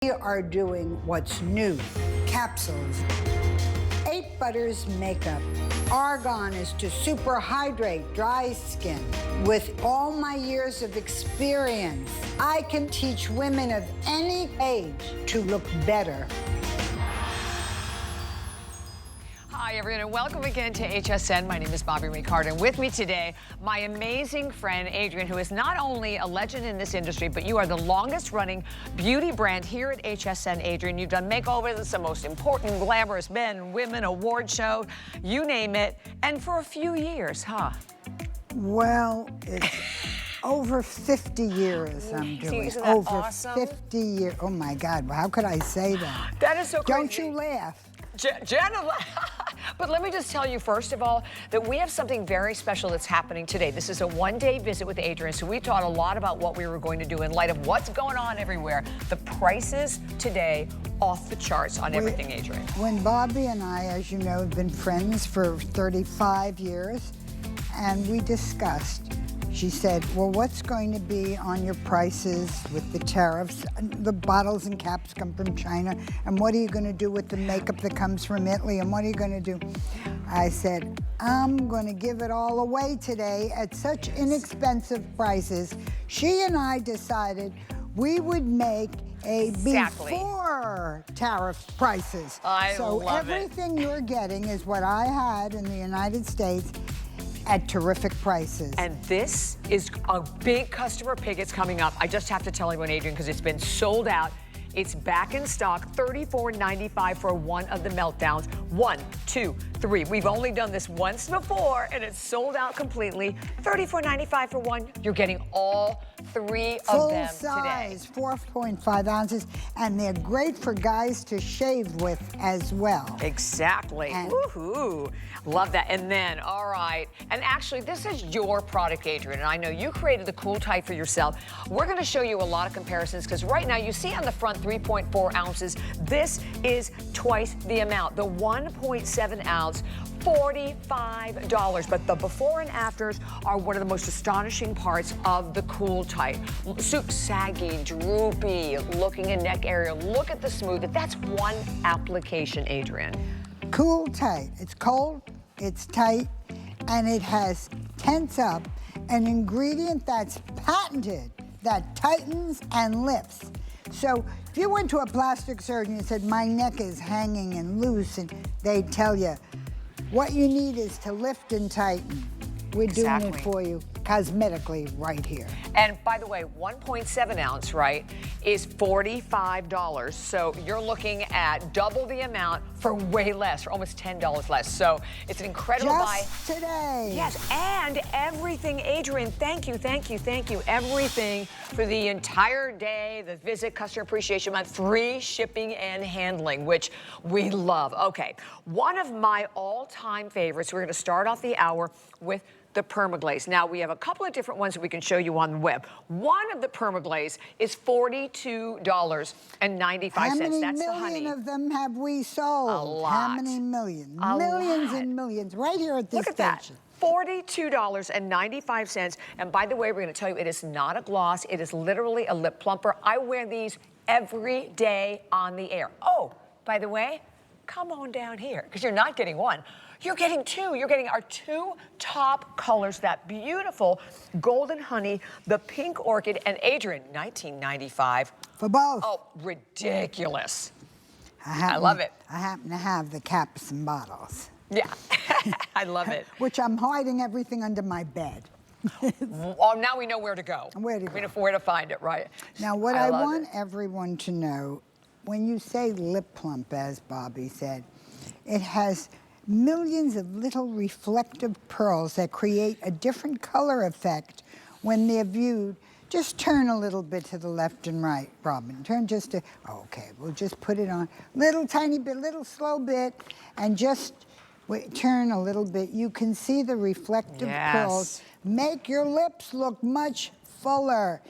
We are doing what's new. Capsules. 8 Butters Makeup. Argan is to super hydrate dry skin. With all my years of experience, I can teach women of any age to look better. Hi, everyone, and welcome again to HSN. My name is Bobby Ray Carter, and with me today, my amazing friend, Adrienne, who is not only a legend in this industry, but you are the longest-running beauty brand here at HSN, Adrienne. You've done makeovers at some most important, glamorous men and women award show, you name it, and for a few years, huh? Well, it's over 50 years I'm doing. Isn't that over awesome? 50 years. Oh, my God. How could I say that? That is so crazy. Don't you laugh. Jenna, but let me just tell you, first of all, that we have something very special that's happening today. This is a one-day visit with Adrienne, so we taught a lot about what we were going to do in light of what's going on everywhere. The prices today off the charts on everything, Adrienne. When Bobby and I, as you know, have been friends for 35 years, and we discussed, she said, well, what's going to be on your prices with the tariffs? The bottles and caps come from China, and what are you going to do with the makeup that comes from Italy, and what are you going to do? I said, I'm going to give it all away today at such inexpensive prices. She and I decided we would make a before tariff prices. So everything you're getting is what I had in the United States at terrific prices. And this is a big customer pick. It's coming up. I just have to tell everyone, Adrienne, because it's been sold out. It's back in stock, $34.95 for one of the meltdowns. 1, 2, 3. We've only done this once before, and it's sold out completely. $34.95 for one. You're getting all 3 of them today. Full size, 4.5 ounces, and they're great for guys to shave with as well. Exactly. Woohoo. Love that. And then, all right, and actually, this is your product, Adrienne, and I know you created the Cool Tight for yourself. We're going to show you a lot of comparisons, because right now, you see on the front 3.4 ounces. This is twice the amount. The 1.7 ounce, $45. But the before and afters are one of the most astonishing parts of the Cool Tight. Suit saggy, droopy, looking in neck area. Look at the smooth. That's one application, Adrienne. Cool Tight. It's cold, it's tight, and it has Tense Up, an ingredient that's patented that tightens and lifts. So if you went to a plastic surgeon and said, my neck is hanging and loose, and they'd tell you, what you need is to lift and tighten. We're doing it for you cosmetically right here. And by the way, 1.7 ounce, right, is $45. So you're looking at double the amount for way less, for almost $10 less. So it's an incredible buy. Just today. Yes, and everything, Adrienne, thank you, thank you, thank you. Everything for the entire day, the visit, Customer Appreciation Month, free shipping and handling, which we love. Okay, one of my all-time favorites, we're gonna start off the hour with the permaglaze. Now, we have a couple of different ones that we can show you on the web. One of the permaglaze is $42.95. How many That's the honey. million of them have we sold? A lot. How many million? A Millions lot. and millions, right here at this Look at that. station. $42.95. And by the way, we're going to tell you, it is not a gloss. It is literally a lip plumper. I wear these every day on the air. Oh, by the way, come on down here, because you're not getting one. You're getting 2. You're getting our 2 top colors, that beautiful golden honey, the pink orchid, and Adrienne, $19.95. For both. Oh, ridiculous. I love it. I happen to have the caps and bottles. Yeah, I love it. Which I'm hiding everything under my bed. Oh, now we know where to go. Where to go. We know where to find it, right? Now, what I want everyone to know, when you say lip plump, as Bobby said, it has millions of little reflective pearls that create a different color effect when they're viewed. Just turn a little bit to the left and right, Robin. Turn just to, okay, we'll just put it on. Little tiny bit, little slow bit, and just turn a little bit. You can see the reflective pearls. Make your lips look much fuller.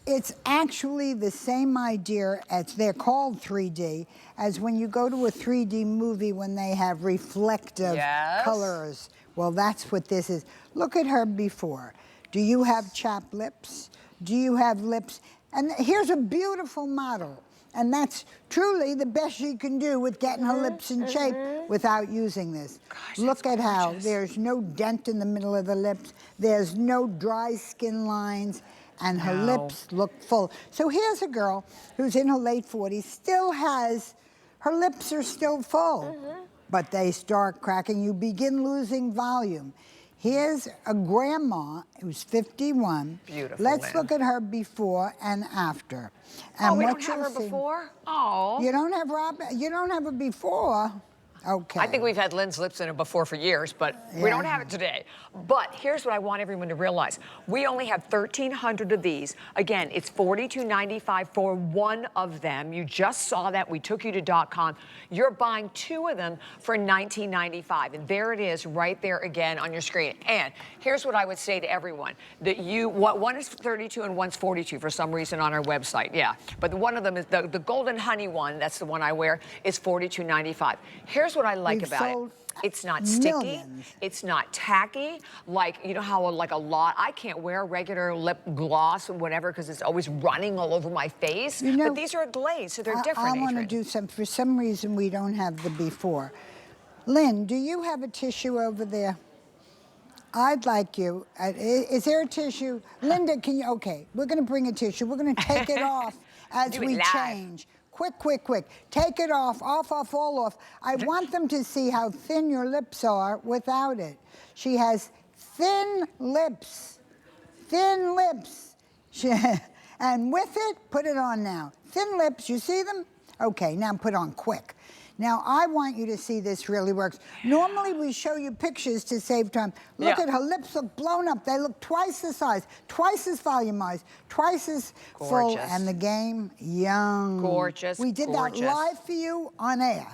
It's actually the same idea, as they're called 3D, as when you go to a 3D movie when they have reflective colors. Well, that's what this is. Look at her before. Do you have chapped lips? Do you have lips? And here's a beautiful model. And that's truly the best she can do with getting her lips in shape without using this. Gosh, Look at how gorgeous. there's no dent in the middle of the lips. There's no dry skin lines. And her lips look full. So here's a girl who's in her late 40s, still has, her lips are still full, but they start cracking. You begin losing volume. Here's a grandma who's 51. Beautiful. Let's look at her before and after. And Oh, we what don't have you'll her see- before? Oh. You don't have you don't have her before. Okay. I think we've had Lynn's lips in it before for years, but we don't have it today. But here's what I want everyone to realize. We only have 1,300 of these. Again, it's $42.95 for one of them. You just saw that. We took you to .com. You're buying two of them for $19.95. And there it is right there again on your screen. And here's what I would say to everyone. That one is 32 and one's 42 for some reason on our website. Yeah. But one of them is the golden honey one. That's the one I wear. Is $42.95. Here's what I like We've about it. sold It's not sticky. millions. It's not tacky. Like, you know how like a lot, I can't wear regular lip gloss or whatever because it's always running all over my face. You know, but these are glazed, so they're different, I want to Adrienne. do some, for some reason we don't have the before. Lynn, do you have a tissue over there? I'd like you, is there a tissue? Linda, can you, okay, we're going to bring a tissue. We're going to take it off as Do it we live. change. Quick, quick, quick. Take it off, all off. I want them to see how thin your lips are without it. She has thin lips. Thin lips. And with it, put it on now. Thin lips, you see them? Okay, now put on quick. Now, I want you to see this really works. Normally, we show you pictures to save time. Look at her lips look blown up. They look twice the size, twice as volumized, twice as full. Gorgeous. And the game, young. Gorgeous, We did gorgeous. that live for you on air.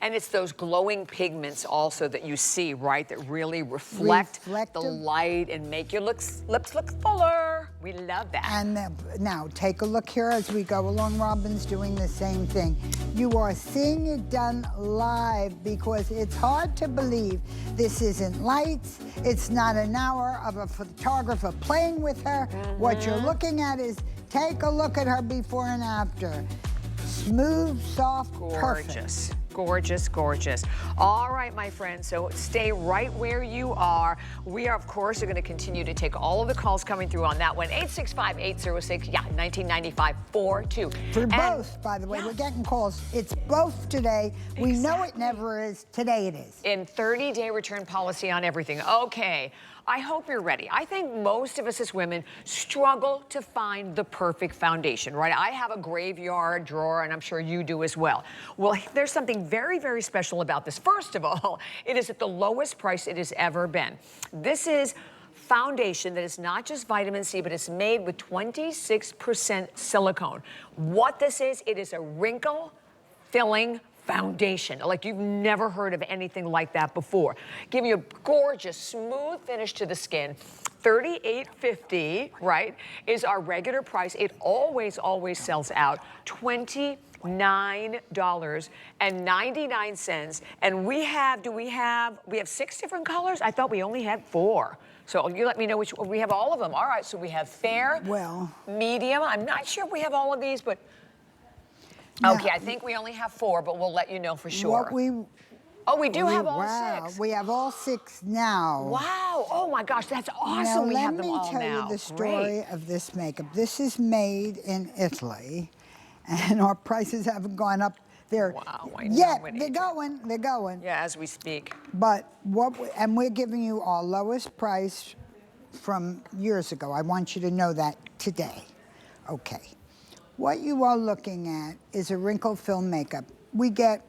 And it's those glowing pigments also that you see, right, that really reflect the Reflective. light and make your lips look fuller. We love that. And now, take a look here as we go along. Robin's doing the same thing. You are seeing it done live because it's hard to believe this isn't lights. It's not an hour of a photographer playing with her. What you're looking at is, take a look at her before and after. Smooth, soft, perfect. Gorgeous. Gorgeous, gorgeous. All right, my friends, so stay right where you are. We are, of course, are going to continue to take all of the calls coming through on that one. 865-806, yeah, 1995 42. For both, by the way, we're getting calls. It's both today. We know it never is. Today it is. In 30-day return policy on everything. Okay. I hope you're ready. I think most of us as women struggle to find the perfect foundation, right? I have a graveyard drawer, and I'm sure you do as well. Well, there's something very, very special about this. First of all, it is at the lowest price it has ever been. This is foundation that is not just vitamin C, but it's made with 26% silicone. What this is, it is a wrinkle-filling foundation, like you've never heard of anything like that before. Give you a gorgeous, smooth finish to the skin. $38.50, right, is our regular price. It always, always sells out. $29.99. And we have 6 different colors? I thought we only had 4. So you let me know which, we have all of them. All right, so we have fair, medium. I'm not sure if we have all of these, but okay, I think we only have 4, but we'll let you know for sure. We do have all 6. We have all 6 now. Wow. Oh my gosh, that's awesome. We have them all now. Let me tell you the story of this makeup. This is made in Italy, and our prices haven't gone up there yet. They're going. Yeah, as we speak. But and we're giving you our lowest price from years ago. I want you to know that today. Okay. What you are looking at is a wrinkle film makeup. We get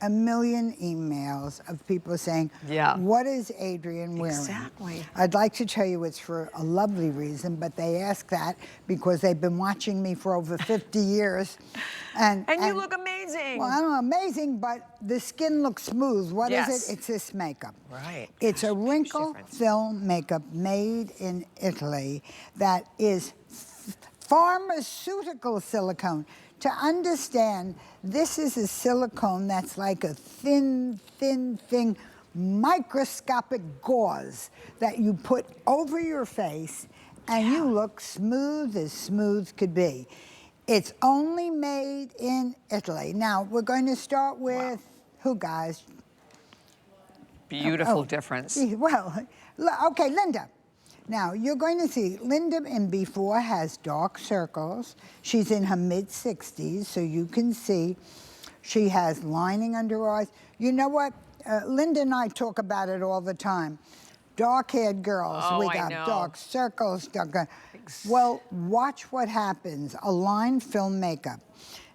a million emails of people saying, what is Adrienne wearing? Exactly. I'd like to tell you it's for a lovely reason, but they ask that because they've been watching me for over 50 years. And you look amazing. Well, I don't know, amazing, but the skin looks smooth. What is it? It's this makeup. Right. It's a wrinkle film makeup made in Italy that is pharmaceutical silicone. To understand, this is a silicone that's like a thin, microscopic gauze that you put over your face, and you look smooth as smooth could be. It's only made in Italy. Now, we're going to start with who, guys? Beautiful difference. Well, okay, Linda. Now, you're going to see Linda in before has dark circles. She's in her mid-60s, so you can see she has lining under her eyes. You know what? Linda and I talk about it all the time. Dark-haired girls, we got dark circles. Well, watch what happens. Align film makeup.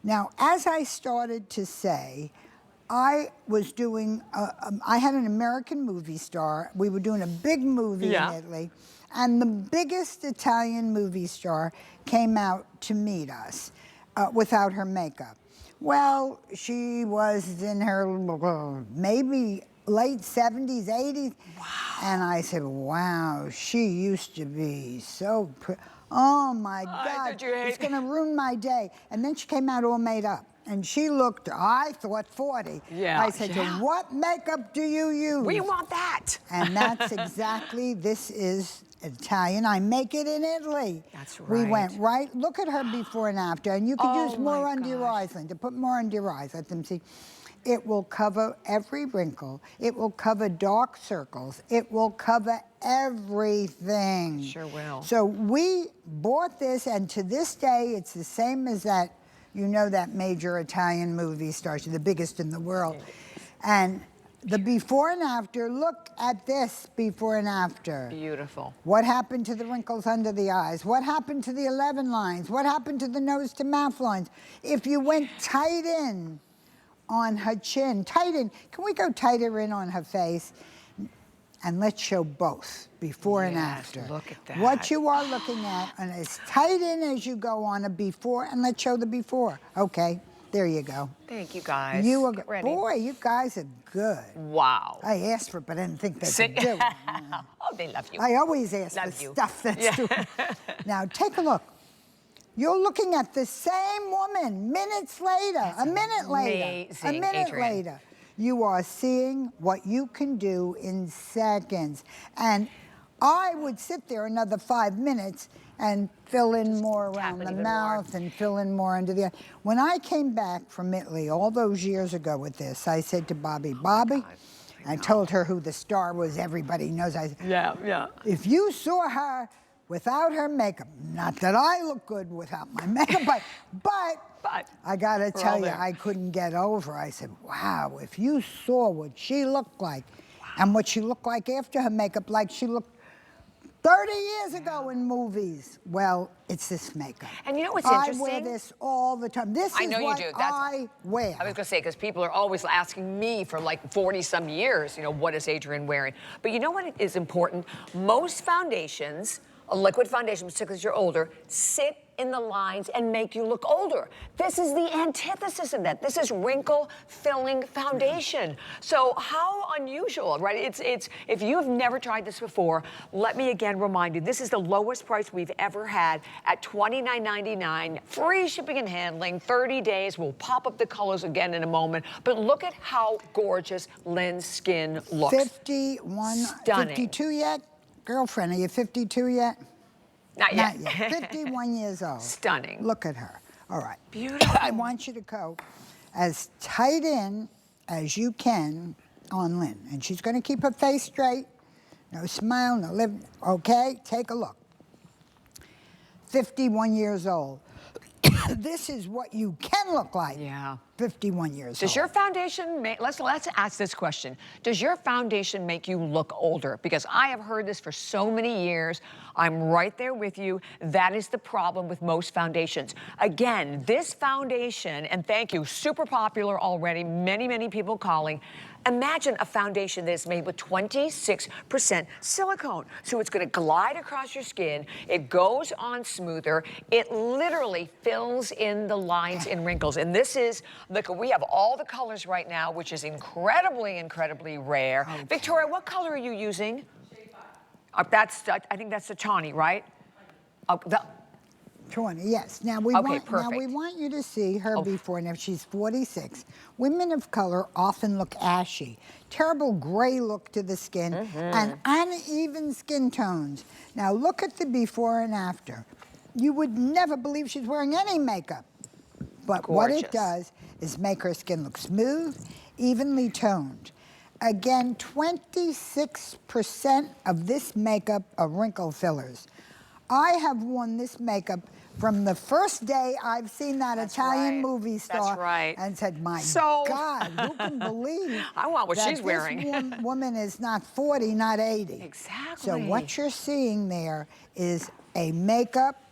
Now, as I started to say, I was doing, I had an American movie star. We were doing a big movie in Italy. And the biggest Italian movie star came out to meet us without her makeup. Well, she was in her maybe late 70s, 80s. Wow. And I said, wow, she used to be so pretty. Oh my God, it's gonna ruin my day. And then she came out all made up. And she looked, I thought 40. Yeah. I said to her, what makeup do you use? We want that. And that's exactly, this is Italian. I make it in Italy. That's right. We went right, look at her before and after. And you could use more under your eyes, Linda. Put more under your eyes, let them see. It will cover every wrinkle. It will cover dark circles. It will cover everything. Sure will. So we bought this, and to this day, it's the same as that, you know, that major Italian movie star, she's the biggest in the world. And the before and after, look at this before and after. Beautiful. What happened to the wrinkles under the eyes? What happened to the 11 lines? What happened to the nose to mouth lines? If you went tight in on her chin, tight in, can we go tighter in on her face? And let's show both, before and after. Look at that. What you are looking at, and as tight in as you go on a before, and let's show the before. Okay, there you go. Thank you, guys. You are, Get ready. boy, you guys are good. Wow. I asked for it, but I didn't think they could do it. Oh, they love you. I always ask for stuff that's doing. Now, take a look. You're looking at the same woman minutes later, a minute later, a minute later. You are seeing what you can do in seconds. And I would sit there another 5 minutes and fill in more around the mouth and fill in more under the eye. When I came back from Italy all those years ago with this, I said to Bobby, I told her who the star was, everybody knows. I said, if you saw her without her makeup, not that I look good without my makeup, but I gotta tell you, I couldn't get over. I said, wow, if you saw what she looked like and what she looked like after her makeup, like she looked 30 years ago in movies. Well, it's this makeup. And you know what's interesting? I wear this all the time. This is what I wear. I was gonna say, because people are always asking me for like 40-some years, you know, what is Adrienne wearing? But you know what is important? Most foundations, a liquid foundation, particularly as you're older, sit in the lines and make you look older. This is the antithesis of that. This is wrinkle-filling foundation. So how unusual, right? It's if you have never tried this before, let me again remind you, this is the lowest price we've ever had at $29.99, free shipping and handling, 30 days. We'll pop up the colors again in a moment. But look at how gorgeous Lynn's skin looks. 51, stunning. 52 yet? Girlfriend, are you 52 yet? Not yet. Not yet. 51 years old. Stunning. Look at her. All right. Beautiful. I want you to go as tight in as you can on Lynn. And she's going to keep her face straight. No smile, no lip. Okay, take a look. 51 years old. This is what you can look like. Yeah. 51 years old. Does your foundation make, let's ask this question. Does your foundation make you look older? Because I have heard this for so many years. I'm right there with you. That is the problem with most foundations. Again, this foundation, and thank you, super popular already, many people calling. Imagine a foundation that is made with 26% silicone. So it's gonna glide across your skin. It goes on smoother. It literally fills in the lines and wrinkles. And this is, look, we have all the colors right now, which is incredibly rare. Okay. Victoria, what color are you using? Shade 5. I think that's the tawny, right? 20, yes. Now we want you to see her before. Now she's 46. Women of color often look ashy. Terrible gray look to the skin and uneven skin tones. Now look at the before and after. you would never believe she's wearing any makeup. But what it Gorgeous. does is make her skin look smooth, evenly toned. Again, 26% of this makeup are wrinkle fillers. I have worn this makeup from the first day I've seen that Italian movie star. That's right. And said, my So- God, who can believe I want what that she's wearing. This woman is not 40, not 80. Exactly. So what you're seeing there is a makeup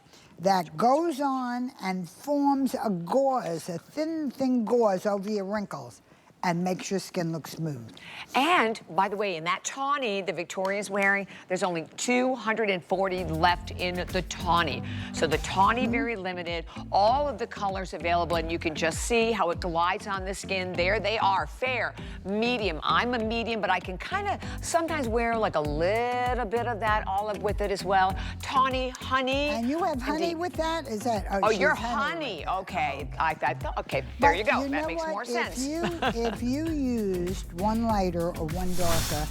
that goes on and forms a gauze, a thin gauze over your wrinkles and makes your skin look smooth. And, by the way, in that tawny that Victoria's wearing, there's only 240 left in the tawny. So the tawny, very limited, all of the colors available, and you can just see how it glides on the skin. There they are, fair, medium. I'm a medium, but I can kind of sometimes wear like a little bit of that olive with it as well. Tawny, honey. And you have honey with that? Is that? Oh, she's you're honey. honey. Okay. I thought, okay, there But you go. you That know makes what? more sense. If you used one lighter or one darker,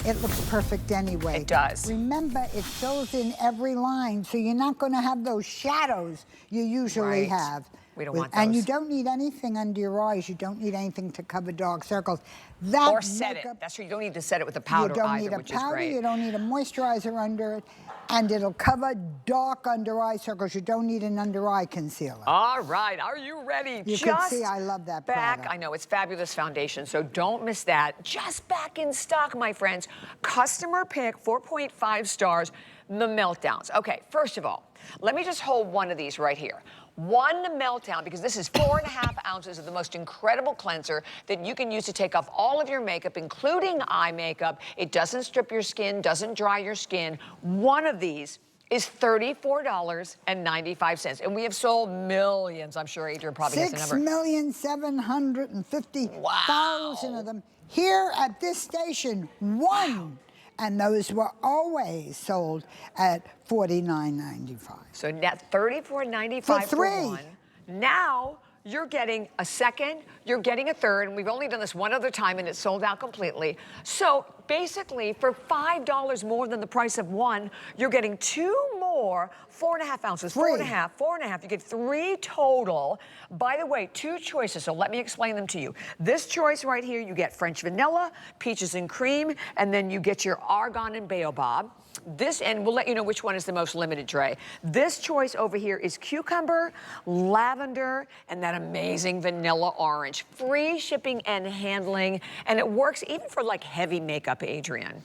it looks perfect anyway. It does. Remember, it fills in every line, so you're not going to have those shadows you usually Right. have. We don't want And you those. don't need anything under your eyes. You don't need anything to cover dark circles. That Or set it. makeup, That's true. You don't need to set it with a powder you don't either, need a which is powder, great. you don't need a moisturizer under it, and it'll cover dark under eye circles. You don't need an under eye concealer. All right, are you ready? You can see I love that back. product. I know, it's fabulous foundation, so don't miss that. Just back in stock, my friends. Customer pick, 4.5 stars, the meltdowns. Okay, first of all, let me just hold one of these right here. One meltdown, because this is 4.5 ounces of the most incredible cleanser that you can use to take off all of your makeup, including eye makeup. It doesn't strip your skin, doesn't dry your skin. One of these is $34.95. And we have sold millions. I'm sure Adrienne probably has the number. 6,750,000 of them here at this station. One. And those were always sold at $49.95. So net $34.95 For for three. one. Now you're getting a second, you're getting a third, and we've only done this one other time and it's sold out completely. So basically, for $5 more than the price of one, you're getting two more, 4.5 ounces, Free. 4.5. You get three total. By the way, two choices, so let me explain them to you. This choice right here, you get French vanilla, peaches and cream, and then you get your argan and baobab. This, and we'll let you know which one is the most limited, Dre. This choice over here is cucumber, lavender, and that amazing vanilla orange. Free shipping and handling, and it works even for like heavy makeup, Adrienne.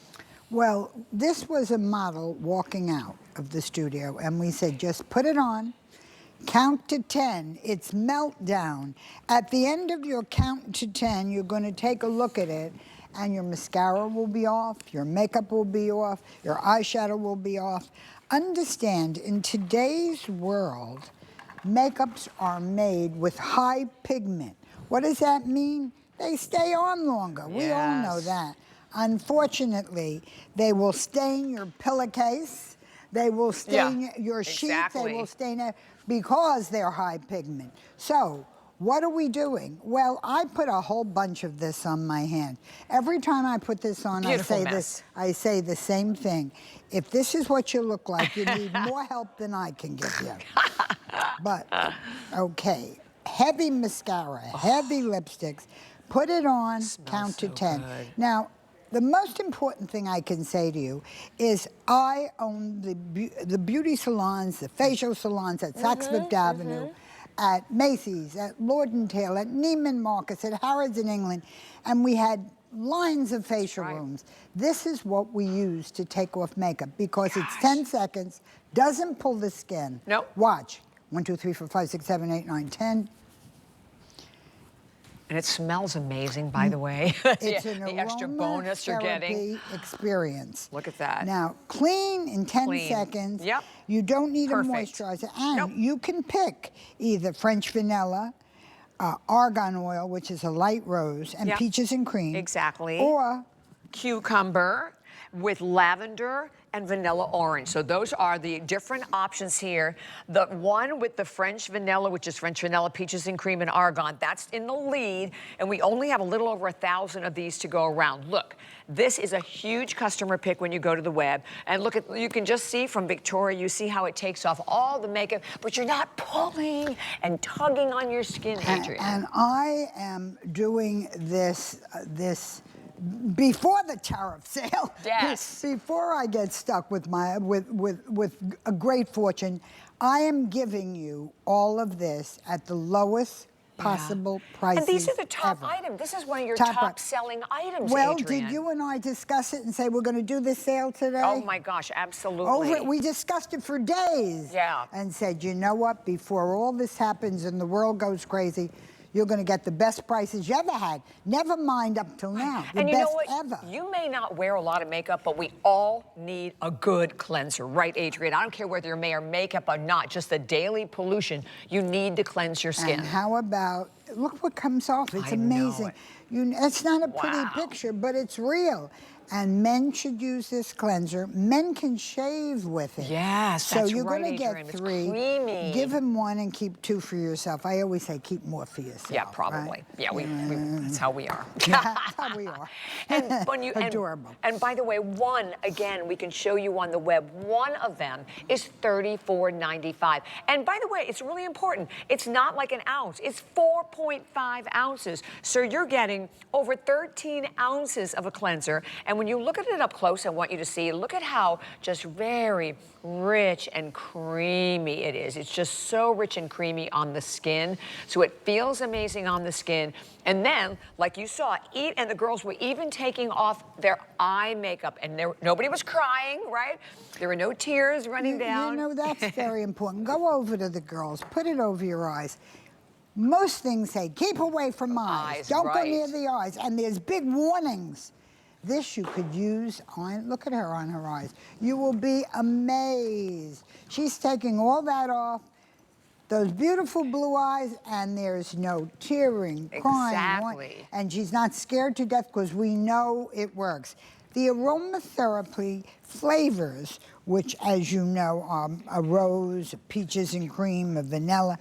Well, this was a model walking out of the studio, and we said, just put it on, count to 10, it's meltdown. At the end of your count to 10, you're going to take a look at it, and your mascara will be off, your makeup will be off, your eyeshadow will be off. Understand, in today's world, makeups are made with high pigment. What does that mean? They stay on longer. We all know Yes. that. Unfortunately, they will stain your pillowcase, they will stain your sheets, exactly. they will stain it because they're high pigment. So, what are we doing? Well, I put a whole bunch of this on my hand. Every time I put this on, Beautiful I say mess. this. I say the same thing. If this is what you look like, you need more help than I can give you. But okay, heavy mascara, heavy lipsticks. Put it on, count to 10. good. Now, the most important thing I can say to you is I own the beauty salons, the facial salons at Saks Fifth Avenue, at Macy's, at Lord & Taylor, at Neiman Marcus, at Harrods in England, and we had lines of facial rooms. This is what we use to take off makeup because it's 10 seconds, doesn't pull the skin. Nope. Watch. 1, 2, 3, 4, 5, 6, 7, 8, 9, 10. And it smells amazing, by the way. It's an the extra bonus you're getting. aromatherapy experience. Look at that. Now, clean in 10 Clean. seconds. Yep. You don't need Perfect. a moisturizer. And Nope. you can pick either French vanilla, argan oil, which is a light rose, and Yep. peaches and cream. Exactly. Or Cucumber. with lavender and vanilla orange. So those are the different options here. The one with the French vanilla, which is French vanilla, peaches and cream and argan, that's in the lead. And we only have a little over 1,000 of these to go around. Look, this is a huge customer pick when you go to the web. And look at, you can just see from Victoria, you see how it takes off all the makeup, but you're not pulling and tugging on your skin, Adrienne. And I am doing this, before the tariff sale. Yes. Before I get stuck with my with a great fortune, I am giving you all of this at the lowest possible prices. And these are the top ever. items. This is one of your top selling items, Well, Adrienne. did you and I discuss it and say we're going to do this sale today? Oh my gosh, absolutely. We discussed it for days. Yeah. And said, you know what, before all this happens and the world goes crazy, you're going to get the best prices you ever had. Never mind up till now. The and you best know what? ever. You may not wear a lot of makeup, but we all need a good cleanser, right, Adrienne? I don't care whether you're wearing makeup or not, just the daily pollution. You need to cleanse your skin. And how about, look what comes off. It's I know amazing. it. It's not a pretty picture, but it's real. And men should use this cleanser. Men can shave with it. Yes, so that's you're right, going to Adrienne. get It's 3. creamy. Give him 1 and keep 2 for yourself. I always say keep more for yourself. Yeah, probably. Right? Yeah, that's how we are. That's how we are. And when you, Adorable. And by the way, one, again, we can show you on the web, one of them is $34.95. And by the way, it's really important. It's not like an ounce. It's 4.5 ounces. So you're getting over 13 ounces of a cleanser. And when you look at it up close, I want you to see, look at how just very rich and creamy it is. It's just so rich and creamy on the skin. So it feels amazing on the skin. And then, like you saw, and the girls were even taking off their eye makeup, and nobody was crying, right? There were no tears running down. You know, that's very important. Go over to the girls. Put it over your eyes. Most things say, keep away from eyes. Don't go near the eyes. And there's big warnings. This you could use on, look at her on her eyes. You will be amazed. She's taking all that off, those beautiful blue eyes, and there's no tearing, crying. And she's not scared to death because we know it works. The aromatherapy flavors, which as you know are a rose, a peaches and cream, a vanilla,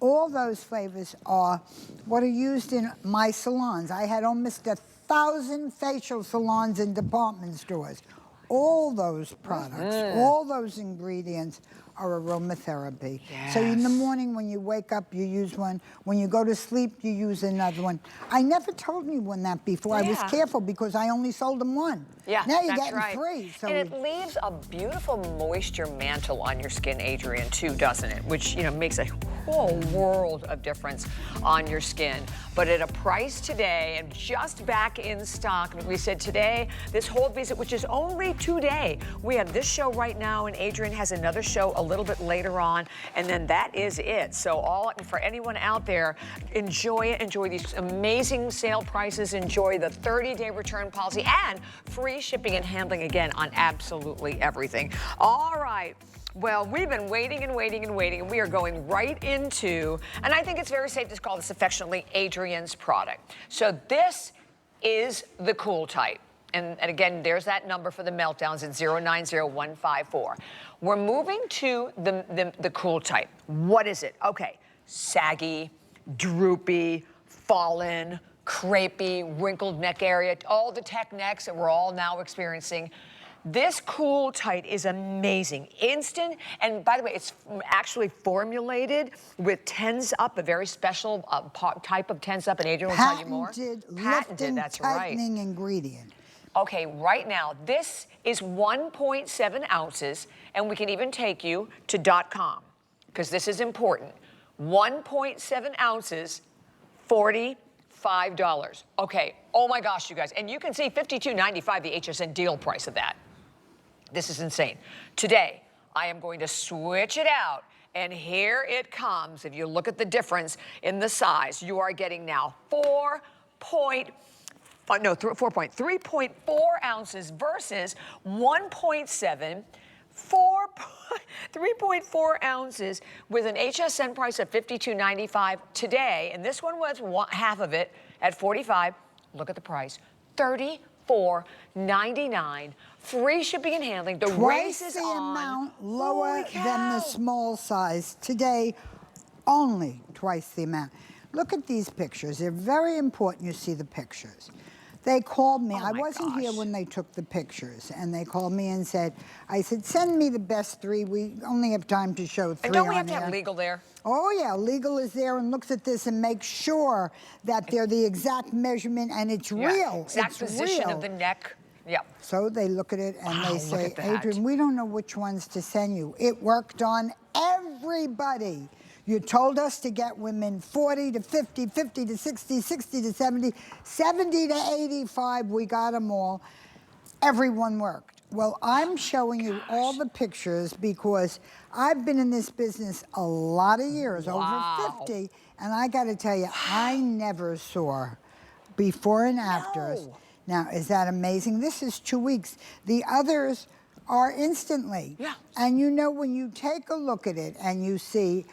all those flavors are what are used in my salons. I had almost 1,000 facial salons and department stores. All those products, all those ingredients are aromatherapy. Yes. So in the morning when you wake up, you use one. When you go to sleep, you use another one. I never told anyone that before. I was careful because I only sold them 1. Yeah, now you're that's getting 3. So and it leaves a beautiful moisture mantle on your skin, Adrienne, too, doesn't it? Which, you know, makes a whole world of difference on your skin. But at a price today, and just back in stock, we said today, this whole visit, which is only today, we have this show right now, and Adrienne has another show a little bit later on, and then that is it. So for anyone out there, enjoy it. Enjoy these amazing sale prices. Enjoy the 30-day return policy and free shipping and handling again on absolutely everything. All right. Well, we've been waiting and waiting and waiting, and we are going right into, and I think it's very safe to call this affectionately Adrienne's product. So this is the Cool Type. And again, there's that number for the meltdowns at 090154. We're moving to the Cool Type. What is it? Okay, saggy, droopy, fallen, crepey, wrinkled neck area, all the tech necks that we're all now experiencing. This Cool Tight is amazing. Instant, and by the way, it's actually formulated with Tens Up, a very special type of Tens Up, and Adrienne will tell you more. Patented, that's tightening ingredient. Okay, right now, this is 1.7 ounces, and we can even take you to .com, because this is important. 1.7 ounces, $45. Okay, oh my gosh, you guys. And you can see $52.95, the HSN deal price of that. This is insane. Today, I am going to switch it out, and here it comes. If you look at the difference in the size, you are getting now 3.4 ounces versus 1.7, 3.4 ounces with an HSN price of $52.95 today, and this one was half of it at $45. Look at the price, $34 $24.99. Free shipping and handling. The race is Twice the on. amount lower Holy than the cow. small size. Today, only twice the amount. Look at these pictures. They're very important you see the pictures. They called me. Oh I my wasn't here gosh. when they took the pictures. And they called me and said, I said, send me the best 3. We only have time to show 3 And don't we on have to have air." legal there? Oh, yeah, legal is there and looks at this and makes sure that they're the exact measurement and it's real. Exact It's position real. of the neck. Yep. So they look at it and Wow, they look say, at that. Adrienne, we don't know which ones to send you. It worked on everybody. You told us to get women 40 to 50, 50 to 60, 60 to 70, 70 to 85. We got them all. Everyone worked. Well, I'm showing you all the pictures because I've been in this business a lot of years, Wow. over 50, and I got to tell you, I never saw before and afters. No. Now, is that amazing? This is 2 weeks. The others are instantly. Yeah. And you know, when you take a look at it and you see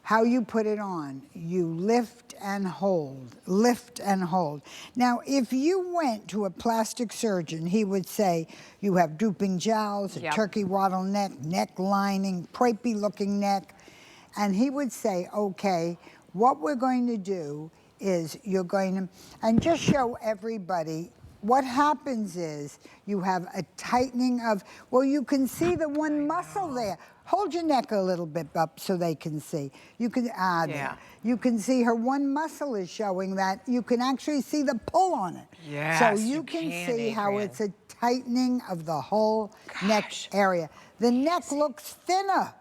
how you put it on, you lift and hold, lift and hold. Now, if you went to a plastic surgeon, he would say, you have drooping jowls, a Yep. turkey wattle neck, neck lining, crepey looking neck. And he would say, okay, what we're going to do is you're going to, and just show everybody, what happens is you have a tightening of, well, you can see the one muscle there. Hold your neck a little bit up so they can see. You can, there. You can see her one muscle is showing that. You can actually see the pull on it. Yes, So you you can can, see how Adrienne. it's a tightening of the whole neck area. The neck looks thinner.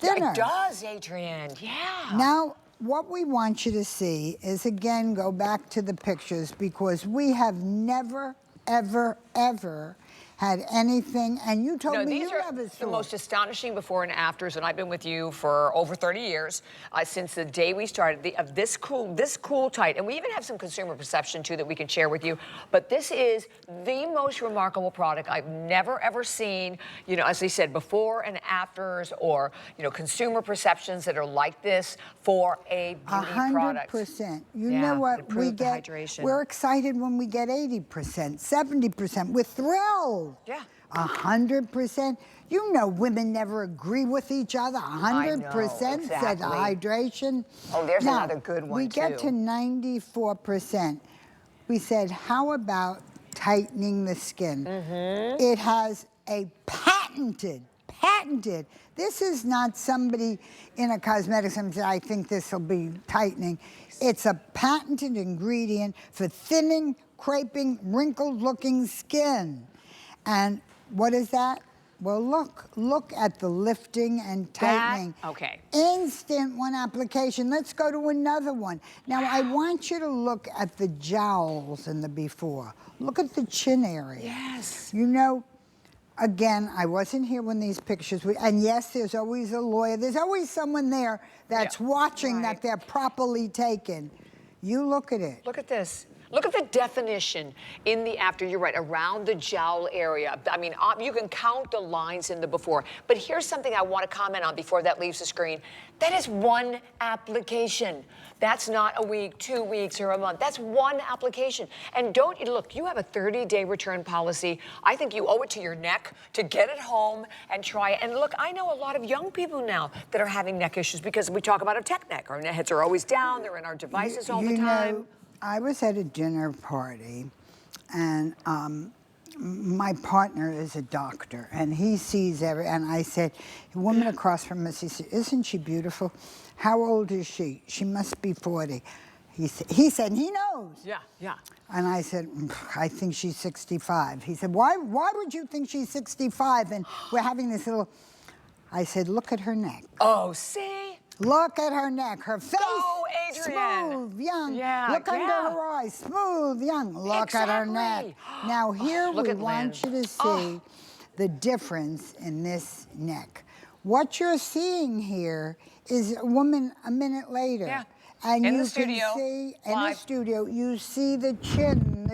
Yeah, it does, Adrienne. Yeah. Now, what we want you to see is, again, go back to the pictures because we have never, ever, ever had anything, and you told me these you are never the saw. most astonishing before and afters, and I've been with you for over 30 years, since the day we started of this cool tight, and we even have some consumer perception too that we can share with you. But this is the most remarkable product I've never ever seen. You know, as I said, before and afters, or consumer perceptions that are like this for a beauty product. 100%. You Yeah, know what we improve the get? hydration. We're excited when we get 80%, 70%. We're thrilled. Yeah. 100%. You know, women never agree with each other. 100% said exactly. hydration. Oh, there's Now, another good one, we get too. to 94%. We said, how about tightening the skin? It has a patented, this is not somebody in a cosmetics and said, I think this will be tightening. It's a patented ingredient for thinning, creping, wrinkled-looking skin. And what is that? Well, look at the lifting and tightening. Okay. Instant one application. Let's go to another one. Now, I want you to look at the jowls in the before. Look at the chin area. Yes. You know, again, I wasn't here when these pictures were, and yes, there's always a lawyer. There's always someone there that's watching that they're properly taken. You look at it. Look at this. Look at the definition in the after. You're right, around the jowl area. I mean, you can count the lines in the before. But here's something I want to comment on before that leaves the screen. That is one application. That's not a week, 2 weeks, or a month. That's one application. And look, you have a 30-day return policy. I think you owe it to your neck to get it home and try it. And look, I know a lot of young people now that are having neck issues because we talk about a tech neck. Our heads are always down. They're in our devices all the time. Know, I was at a dinner party, and my partner is a doctor, and he sees and I said, a woman across from us, he said, isn't she beautiful? How old is she? She must be 40. He said, he knows. Yeah. And I said, I think she's 65. He said, why would you think she's 65? And we're having this little, I said, look at her neck. Oh, see? Look at her neck, her face, Go, Adrienne. smooth, young. Yeah, Look under her eyes, smooth, young. Look at her neck. Exactly. Now here Look we at want Lynn. you to see the difference in this neck. What you're seeing here is a woman a minute later. Yeah. And In you the studio, can see, in the live. studio, you see the chin.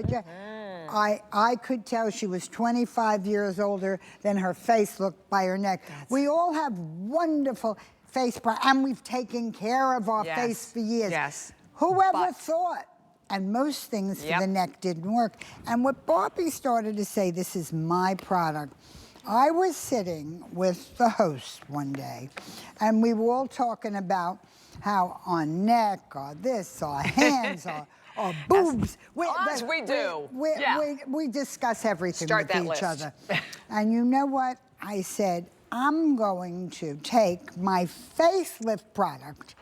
I could tell she was 25 years older than her face looked by her neck. We all have wonderful face, and we've taken care of our face for years. Yes. Whoever thought and most things Yep. for the neck didn't work. And what Barbie started to say, this is my product. I was sitting with the host one day, and we were all talking about how on neck, or this, or hands, or boobs. As we do. Yeah. We discuss everything Start with that each list. other. And you know what? I said, I'm going to take my facelift product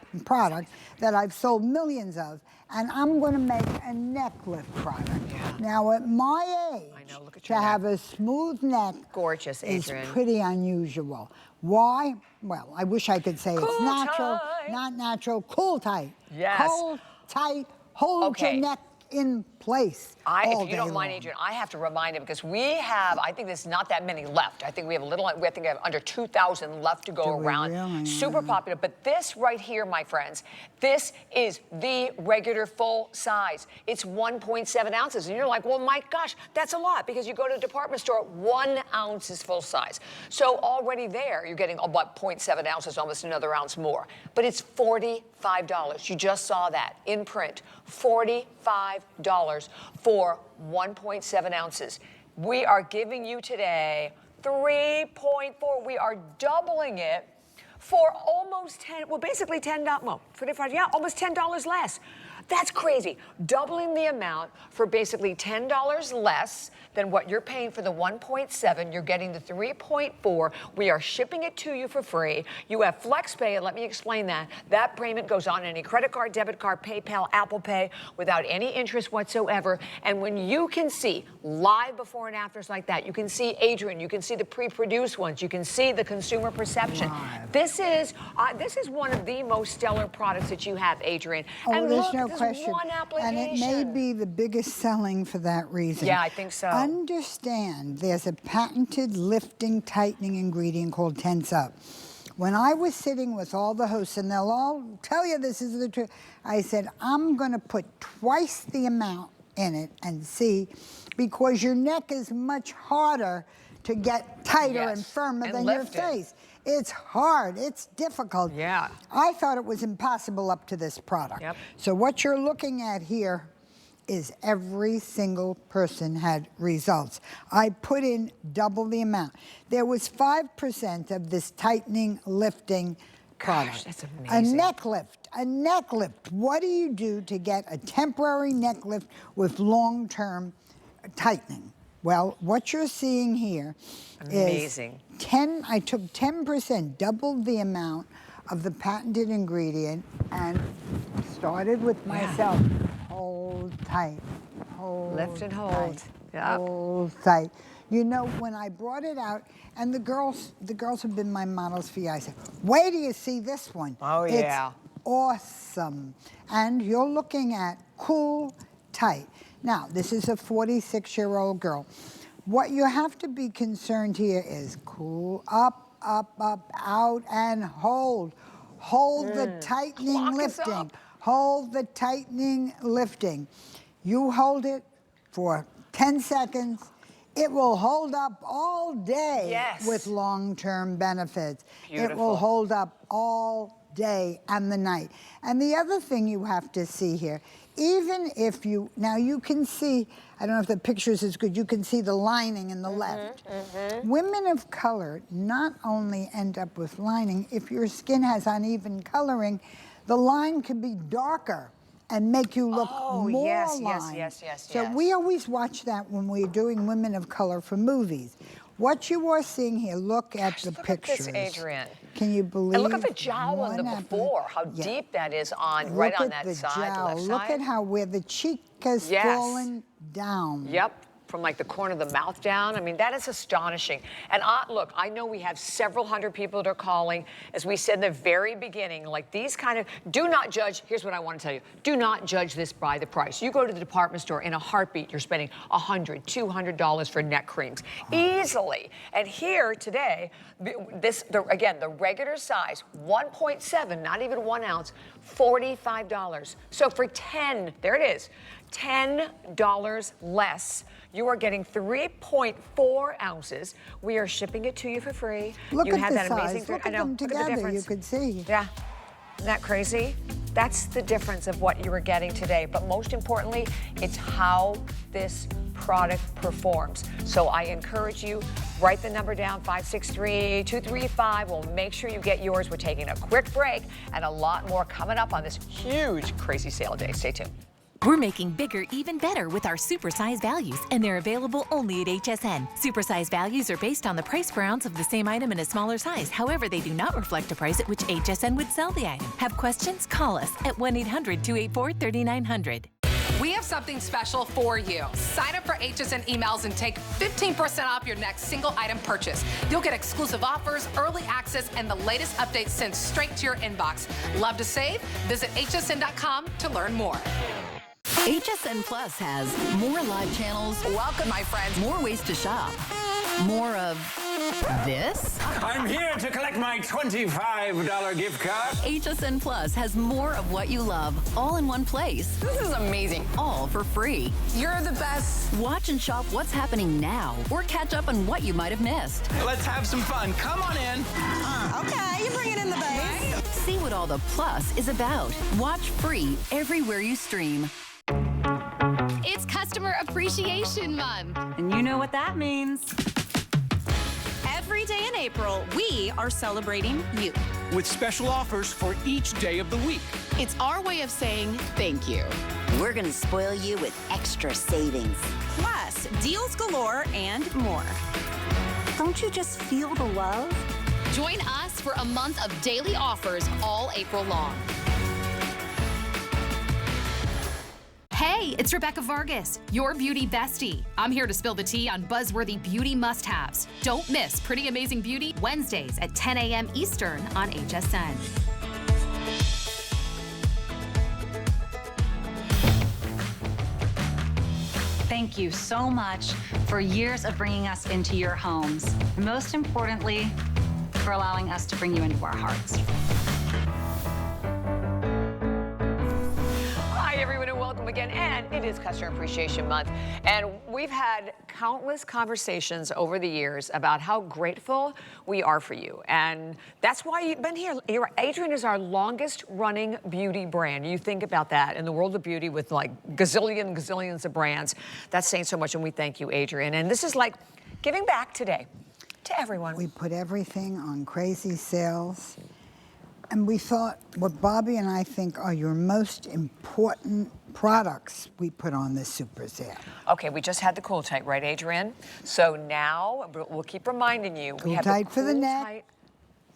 that I've sold millions of, and I'm going to make a neck lift product. Yeah. Now, at my age, I know, look at to your neck. have a smooth neck Gorgeous, Adrienne. is pretty unusual. Why? Well, I wish I could say it's Cool natural, tight. not natural, cool tight. Yes. Cool tight, hold Okay. your neck in place all If you don't day mind, long. Adrienne, I have to remind him because we have, I think there's not that many left. I think we have we have under 2,000 left to go Do we around. really? Super popular. But this right here, my friends, this is the regular full size. It's 1.7 ounces. And you're like, well, my gosh, that's a lot because you go to a department store, 1 ounce is full size. So already there, you're getting about 0.7 ounces, almost another ounce more. But it's $45. You just saw that in print. $45 for 1.7 ounces. We are giving you today 3.4. We are doubling it for almost 10, well, basically $10, well, 45, yeah, almost $10 less. That's crazy. Doubling the amount for basically $10 less than what you're paying for the 1.7. You're getting the 3.4. We are shipping it to you for free. You have FlexPay, and let me explain that. That payment goes on any credit card, debit card, PayPal, Apple Pay, without any interest whatsoever. And when you can see live before and afters like that, you can see Adrienne, you can see the pre-produced ones, you can see the consumer perception. Live. This is one of the most stellar products that you have, Adrienne. Oh, And there's look, no this question. one application. And it may be the biggest selling for that reason. Yeah, I think so. Understand, there's a patented lifting, tightening ingredient called Tense Up. When I was sitting with all the hosts, and they'll all tell you this is the truth, I said, I'm going to put twice the amount in it and see, because your neck is much harder to get tighter and firmer and than your lift it. face. It's hard, it's difficult. Yeah. I thought it was impossible up to this product. Yep. So what you're looking at here is every single person had results. I put in double the amount. There was 5% of this tightening, lifting product. That's A amazing. neck lift, a neck lift. What do you do to get a temporary neck lift with long-term tightening? Well, what you're seeing here Amazing. is I took 10%, doubled the amount of the patented ingredient, and started with myself. Hold tight, hold Lift and hold. tight, Yep. hold tight. You know, when I brought it out, and the girls have been my models for years. I said, wait till you see this one. Oh, yeah. It's awesome. And you're looking at cool, tight. Now, this is a 46-year-old girl. What you have to be concerned here is cool, up, up, up, out, and hold. Hold the tightening, Clock is lifting. up. Hold the tightening, lifting. You hold it for 10 seconds. It will hold up all day Yes. with long-term benefits. It Beautiful. will hold up all day and the night. And the other thing you have to see here, even if now you can see, I don't know if the picture is as good, you can see the lining in the left. Women of color not only end up with lining, if your skin has uneven coloring, the line can be darker and make you look more yes, lined. yes. So we always watch that when we're doing women of color for movies. What you are seeing here, look at the Look pictures. at this, Adrienne. Can you believe? And look at the jowl on the one before, how yeah. deep that is on, right Look on at that the side, the jowl. left Look side. at how where the cheek has Yes. fallen down. Yep, from like the corner of the mouth down. I mean, that is astonishing. And look, I know we have several hundred people that are calling. As we said in the very beginning, like these kind of, do not judge. Here's what I want to tell you. Do not judge this by the price. You go to the department store, in a heartbeat, you're spending $100, $200 for neck creams. Easily. And here today, again, the regular size, 1.7, not even 1 ounce, $45. So for there it is, $10 less. You are getting 3.4 ounces. We are shipping it to you for free. Look you at have the that size. amazing. Look I at know. them Look at the together. difference. You could see. Yeah. Isn't that crazy? That's the difference of what you were getting today. But most importantly, it's how this product performs. So I encourage you, write the number down, 563-235. We'll make sure you get yours. We're taking a quick break and a lot more coming up on this huge, crazy sale day. Stay tuned. We're making bigger even better with our supersize values, and they're available only at HSN. Supersize values are based on the price per ounce of the same item in a smaller size. However, they do not reflect a price at which HSN would sell the item. Have questions? Call us at 1-800-284-3900. We have something special for you. Sign up for HSN emails and take 15% off your next single item purchase. You'll get exclusive offers, early access, and the latest updates sent straight to your inbox. Love to save? Visit hsn.com to learn more. HSN Plus has more live channels. Welcome, my friends. More ways to shop. More of this. I'm here to collect my $25 gift card. HSN Plus has more of what you love, all in one place. This is amazing. All for free. You're the best. Watch and shop what's happening now, or catch up on what you might have missed. Let's have some fun. Come on in. Okay, you're bringing in the bass. See what all the plus is about. Watch free everywhere you stream. It's Customer Appreciation Month. And you know what that means. Every day in April, we are celebrating you. With special offers for each day of the week. It's our way of saying thank you. We're going to spoil you with extra savings. Plus, deals galore and more. Don't you just feel the love? Join us for a month of daily offers all April long. Hey, it's Rebecca Vargas, your beauty bestie. I'm here to spill the tea on buzzworthy beauty must-haves. Don't miss Pretty Amazing Beauty Wednesdays at 10 a.m. Eastern on HSN. Thank you so much for years of bringing us into your homes. Most importantly, for allowing us to bring you into our hearts. Again, and it is Customer Appreciation Month, and we've had countless conversations over the years about how grateful we are for you, and that's why you've been here. Adrienne is our longest running beauty brand. You think about that in the world of beauty with like gazillions of brands. That's saying so much, and we thank you, Adrienne. And this is like giving back today to everyone. We put everything on crazy sales. And we thought what Bobby and I think are your most important products we put on this super sale. Okay, we just had the Cool Tight, right, Adrienne? So now we'll keep reminding you. Cool Tight for the neck.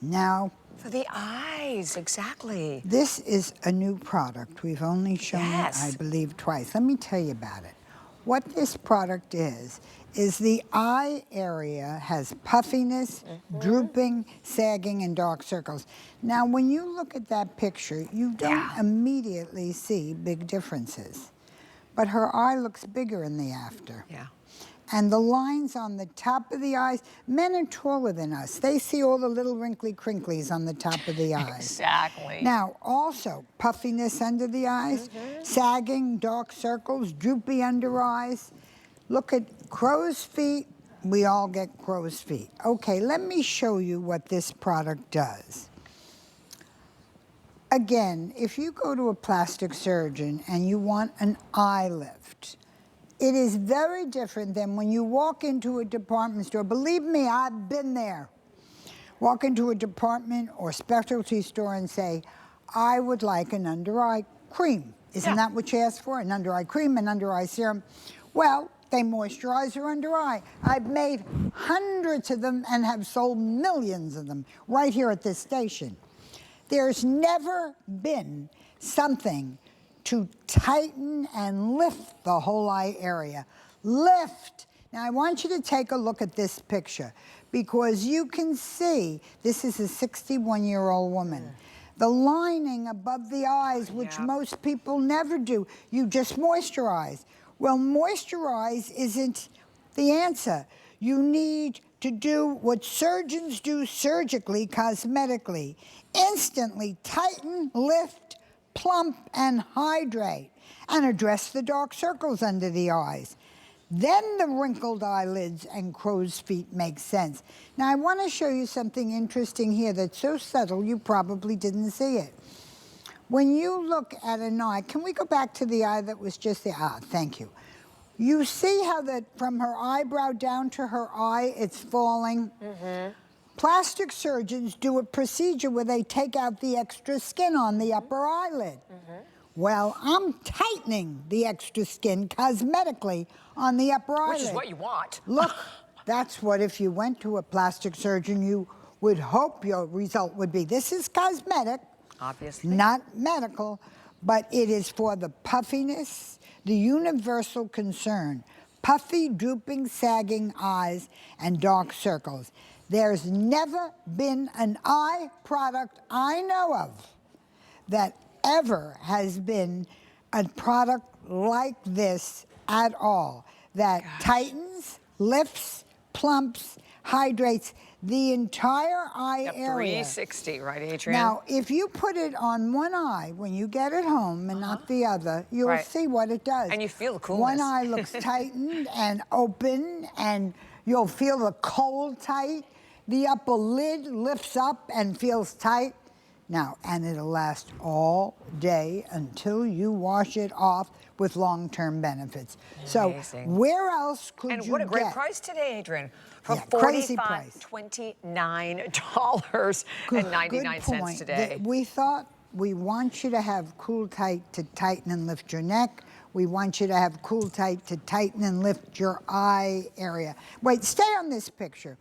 Now. For the eyes, exactly. This is a new product. We've only shown it, I believe, twice. Let me tell you about it. What this product is the eye area has puffiness, drooping, sagging, and dark circles. Now, when you look at that picture, you don't immediately see big differences. But her eye looks bigger in the after. Yeah. And the lines on the top of the eyes, men are taller than us. They see all the little wrinkly crinklies on the top of the eyes. Exactly. Now, also, puffiness under the eyes, sagging, dark circles, droopy under eyes. Look at crow's feet. We all get crow's feet. Okay, let me show you what this product does. Again, if you go to a plastic surgeon and you want an eye lift, it is very different than when you walk into a department store. Believe me, I've been there. Walk into a department or specialty store and say, I would like an under-eye cream. Isn't that what you asked for? An under-eye cream, an under-eye serum? Well, they moisturize your under eye. I've made hundreds of them and have sold millions of them right here at this station. There's never been something to tighten and lift the whole eye area. Lift. Now I want you to take a look at this picture because you can see this is a 61-year-old woman. The lining above the eyes, which most people never do, you just moisturize. Well, moisturize isn't the answer. You need to do what surgeons do surgically, cosmetically. Instantly tighten, lift, plump, and hydrate, and address the dark circles under the eyes. Then the wrinkled eyelids and crow's feet make sense. Now, I want to show you something interesting here that's so subtle you probably didn't see it. When you look at an eye, can we go back to the eye that was just the, thank you. You see how that from her eyebrow down to her eye, it's falling? Plastic surgeons do a procedure where they take out the extra skin on the upper eyelid. Well, I'm tightening the extra skin cosmetically on the upper eyelid. Which is what you want. Look, that's what if you went to a plastic surgeon, you would hope your result would be. This is cosmetic. Obviously. Not medical, but it is for the puffiness, the universal concern. Puffy, drooping, sagging eyes and dark circles. There's never been an eye product I know of that ever has been a product like this at all, that tightens, lifts, plumps, hydrates the entire eye area. 360, right, Adrienne? Now, if you put it on one eye when you get it home and not the other, you'll see what it does. And you feel the coolness. One eye looks tightened and open, and you'll feel the cold tight. The upper lid lifts up and feels tight. Now, and it'll last all day until you wash it off with long-term benefits. Amazing. So where else could you get? And what a great price today, Adrienne. For crazy price. $29.99 today. We thought we want you to have Cool Tight to tighten and lift your neck. We want you to have Cool Tight to tighten and lift your eye area. Wait, stay on this picture.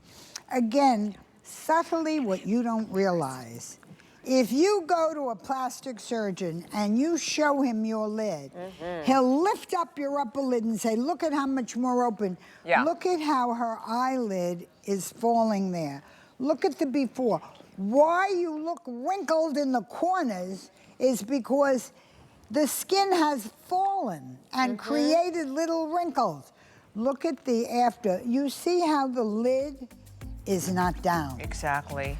Again, subtly what you don't realize. If you go to a plastic surgeon and you show him your lid, he'll lift up your upper lid and say, look at how much more open. Look at how her eyelid is falling there. Look at the before. Why you look wrinkled in the corners is because the skin has fallen and created little wrinkles. Look at the after. You see how the lid is not down. Exactly.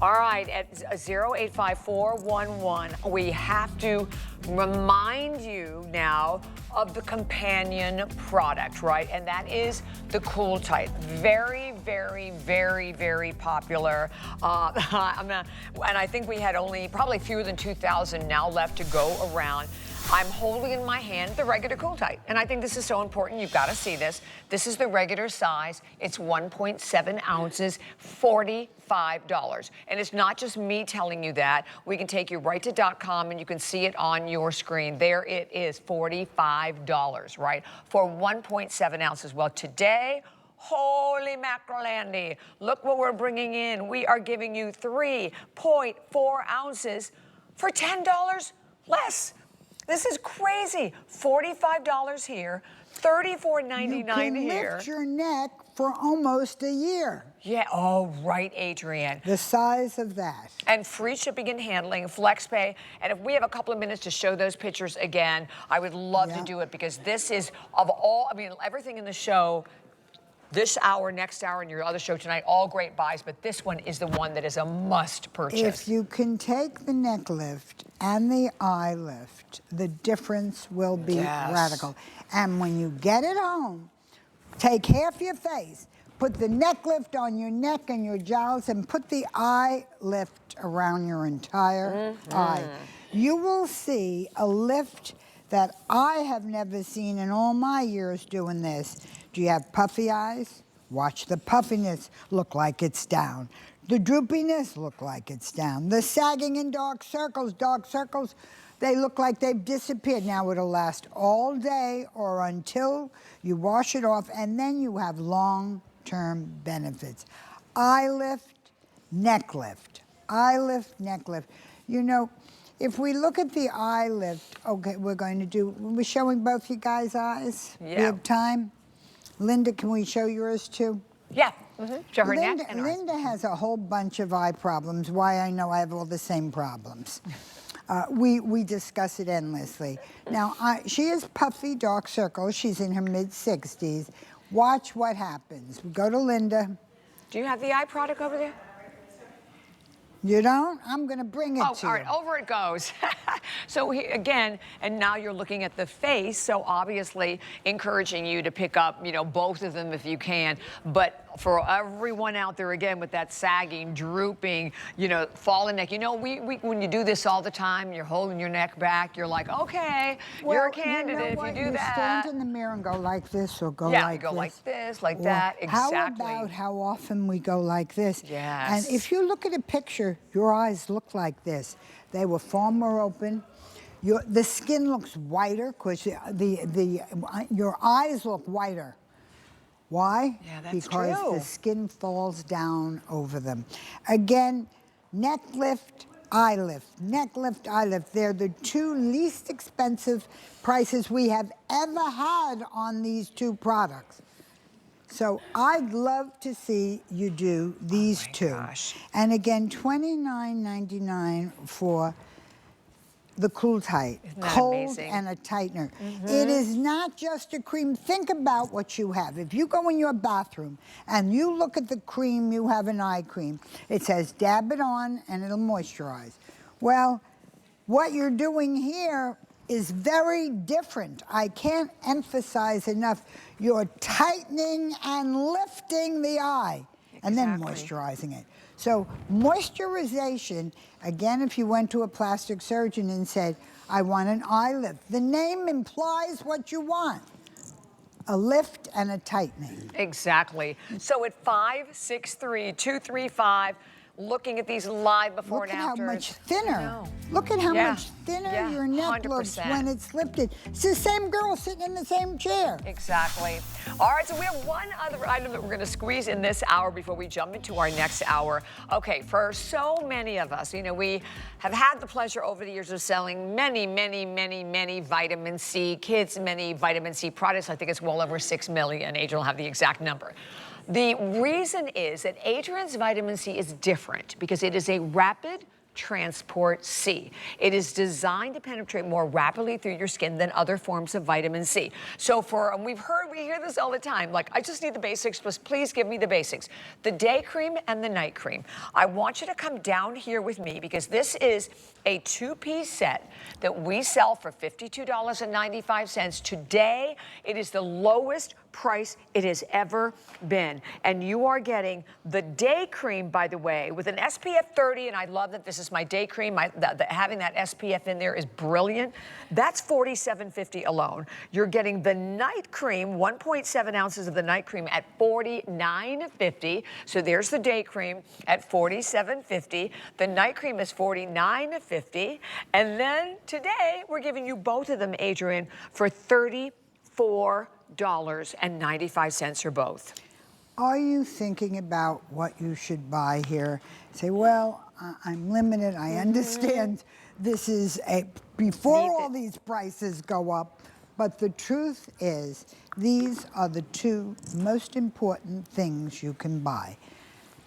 All right, at 085411, we have to remind you now of the companion product, right? And that is the Cool Tight. Very, very, very, very popular. And I think we had only probably fewer than 2,000 now left to go around. I'm holding in my hand the regular Cool Tight, and I think this is so important. You've got to see this. This is the regular size. It's 1.7 ounces, $45. And it's not just me telling you that. We can take you right to .com, and you can see it on your screen. There it is, $45, right, for 1.7 ounces. Well, today, holy mackerel-andy, look what we're bringing in. We are giving you 3.4 ounces for $10 less. This is crazy. $45 here, $34.99 here. You can lift your neck for almost a year. Yeah, oh, right, Adrienne. The size of that. And free shipping and handling, FlexPay. And if we have a couple of minutes to show those pictures again, I would love to do it, because this is, of all, I mean, everything in the show, this hour, next hour, and your other show tonight, all great buys, but this one is the one that is a must purchase. If you can take the neck lift and the eye lift, the difference will be radical. And when you get it home, take half your face, put the neck lift on your neck and your jowls, and put the eye lift around your entire eye. You will see a lift that I have never seen in all my years doing this. Do you have puffy eyes? Watch the puffiness look like it's down. The droopiness look like it's down. The sagging and dark circles, they look like they've disappeared. Now it'll last all day or until you wash it off, and then you have long-term benefits. Eye lift, neck lift. Eye lift, neck lift. You know, if we look at the eye lift, okay, we're showing both you guys' eyes? Yeah. We have time? Linda, can we show yours too? Yeah. Show her neck and ours. Linda has a whole bunch of eye problems. Why I know I have all the same problems. We discuss it endlessly. Now, she has puffy dark circles. She's in her mid-60s. Watch what happens. We go to Linda. Do you have the eye product over there? You don't? I'm going to bring it to you. All right, over it goes. So again, and now you're looking at the face, so obviously encouraging you to pick up, you know, both of them if you can. But for everyone out there, again, with that sagging, drooping, you know, fallen neck. You know, when you do this all the time, you're holding your neck back, you're like, okay, you're a candidate if you do that. You stand in the mirror and go like this or go like this. Yeah, you go like this, like or that, exactly. How about how often we go like this? Yes. And if you look at a picture, your eyes look like this. They were far more open. The skin looks whiter because your eyes look whiter. Why? Yeah, that's because true. the skin falls down over them. Again, neck lift, eye lift. Neck lift, eye lift. They're the two least expensive prices we have ever had on these two products. So I'd love to see you do these two. Gosh. And again, $29.99 for the Cool Tight, cold amazing? and a tightener. It is not just a cream. Think about what you have. If you go in your bathroom and you look at the cream, you have an eye cream. It says dab it on and it'll moisturize. Well, what you're doing here is very different. I can't emphasize enough. You're tightening and lifting the eye and then moisturizing it. So moisturization, again, if you went to a plastic surgeon and said, I want an eye lift, the name implies what you want. A lift and a tightening. Exactly. So at 563-235, looking at these live before and after. Look at how much thinner. Look at how much thinner your neck 100%. looks when it's lifted. It's the same girl sitting in the same chair. Exactly. All right, so we have one other item that we're going to squeeze in this hour before we jump into our next hour. Okay, for so many of us, you know, we have had the pleasure over the years of selling many vitamin C, kids, many vitamin C products. I think it's well over 6 million. Adrienne will have the exact number. The reason is that Adrienne's vitamin C is different because it is a rapid transport C. It is designed to penetrate more rapidly through your skin than other forms of vitamin C. So we hear this all the time, like, I just need the basics, please give me the basics. The day cream and the night cream. I want you to come down here with me because this is a two-piece set that we sell for $52.95. Today, it is the lowest price it has ever been. And you are getting the day cream, by the way, with an SPF 30, and I love that this is my day cream. Having that SPF in there is brilliant. That's $47.50 alone. You're getting the night cream, 1.7 ounces of the night cream at $49.50. So there's the day cream at $47.50. The night cream is $49.50. And then today, we're giving you both of them, Adrienne, for $34.95 for both. Are you thinking about what you should buy here? Say, well, I'm limited. I understand this is before all these prices go up. But the truth is, these are the two most important things you can buy.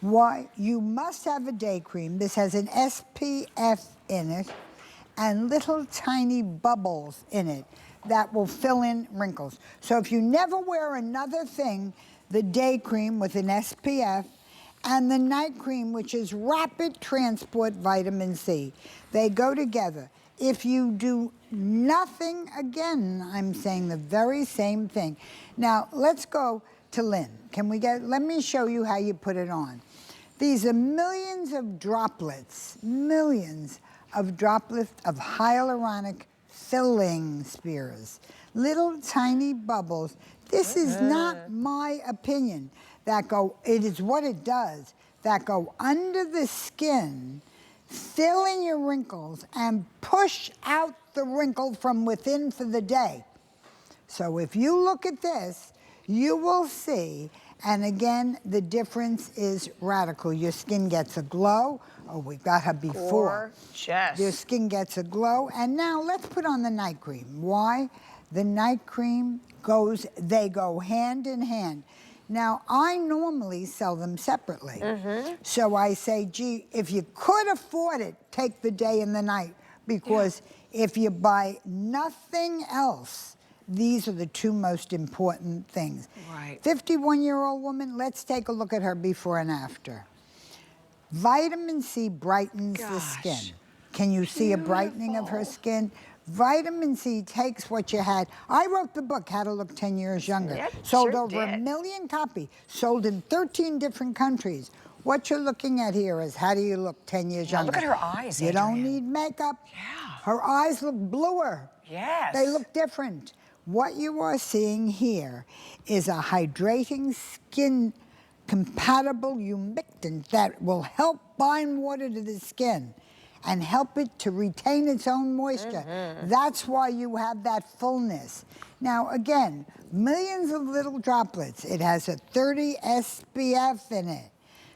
Why? You must have a day cream. This has an SPF in it and little tiny bubbles in it that will fill in wrinkles. So if you never wear another thing, the day cream with an SPF and the night cream, which is rapid transport vitamin C, they go together. If you do nothing, again, I'm saying the very same thing. Now, let's go to Lynn. Let me show you how you put it on. These are millions of droplets of hyaluronic filling spheres, little tiny bubbles. This is not my opinion. It is what it does, that go under the skin, fill in your wrinkles, and push out the wrinkle from within for the day. So if you look at this, you will see, and again, the difference is radical. Your skin gets a glow. Oh, we got her before. Gorgeous. Your skin gets a glow. And now let's put on the night cream. Why? The night cream they go hand in hand. Now, I normally sell them separately. So I say, gee, if you could afford it, take the day and the night. Because if you buy nothing else, these are the two most important things. Right. 51-year-old woman, let's take a look at her before and after. Vitamin C brightens the skin. Can you see a brightening of her skin? Vitamin C takes what you had. I wrote the book, How to Look 10 Years Younger. Yeah, Sold sure over did. 1 million copies, sold in 13 different countries. What you're looking at here is how do you look 10 years Now, younger? look at her eyes, You don't Adrienne. need makeup. Yeah. Her eyes look bluer. Yes. They look different. What you are seeing here is a hydrating skin compatible humectant that will help bind water to the skin and help it to retain its own moisture. That's why you have that fullness. Now again, millions of little droplets. It has a 30 SPF in it.